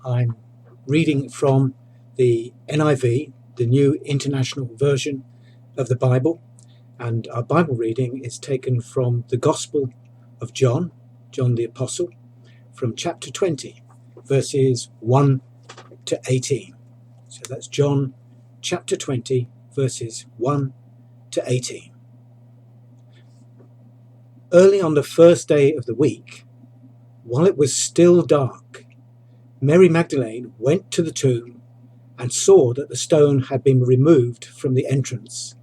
I'm reading from the NIV, the New International Version of the Bible, and our Bible reading is taken from the Gospel of John the Apostle, from chapter 20, verses 1 to 18. So that's John chapter 20, verses 1 to 18. Early on the first day of the week, while it was still dark, Mary Magdalene went to the tomb and saw that the stone had been removed from the entrance.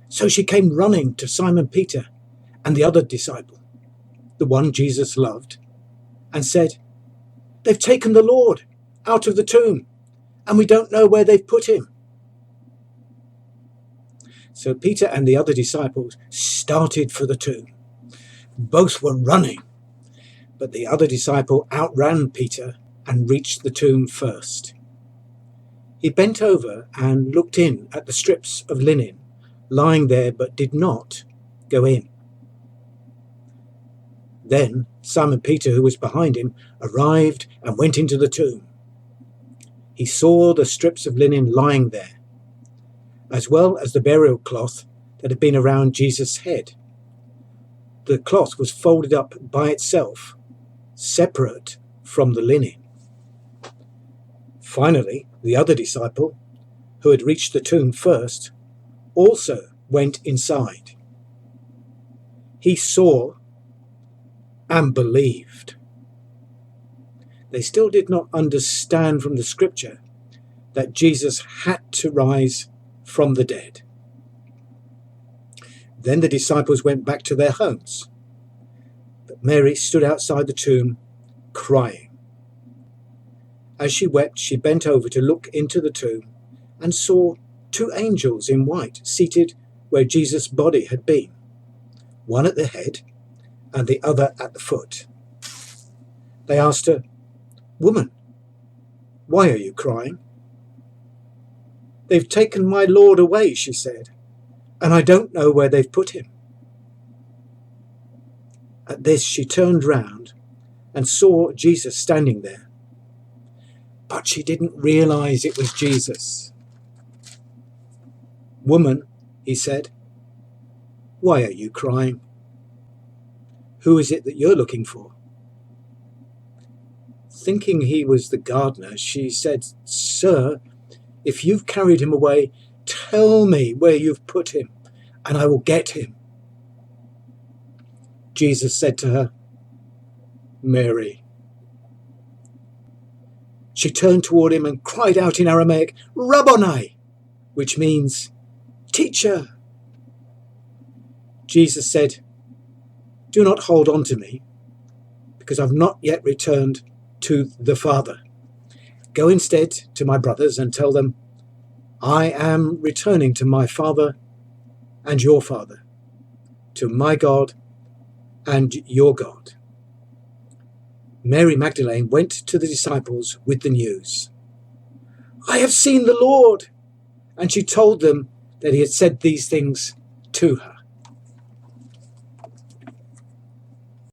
So she came running to Simon Peter and the other disciple, the one Jesus loved, and said, "They've taken the Lord out of the tomb, and we don't know where they've put him." So Peter and the other disciples started for the tomb. Both were running, but the other disciple outran Peter and reached the tomb first. He bent over and looked in at the strips of linen lying there, but did not go in. Then Simon Peter, who was behind him, arrived and went into the tomb. He saw the strips of linen lying there, as well as the burial cloth that had been around Jesus' head. The cloth was folded up by itself, separate from the linen. Finally, the other disciple, who had reached the tomb first, also went inside. He saw and believed. They still did not understand from the scripture that Jesus had to rise from the dead. Then the disciples went back to their homes, but Mary stood outside the tomb crying. As she wept, she bent over to look into the tomb and saw two angels in white seated where Jesus' body had been, one at the head and the other at the foot. They asked her, "Woman, why are you crying?" "They've taken my Lord away," she said, "and I don't know where they've put him." At this she turned round and saw Jesus standing there, but she didn't realize it was Jesus. "Woman," he said, "why are you crying? Who is it that you're looking for?" Thinking he was the gardener, she said, "Sir, if you've carried him away, tell me where you've put him, and I will get him." Jesus said to her, "Mary." She turned toward him and cried out in Aramaic, "Rabboni," which means teacher. Jesus said, "Do not hold on to me, because I've not yet returned to the Father. Go instead to my brothers and tell them, I am returning to my Father and your Father, to my God and your God." Mary Magdalene went to the disciples with the news. "I have seen the Lord," and she told them that he had said these things to her.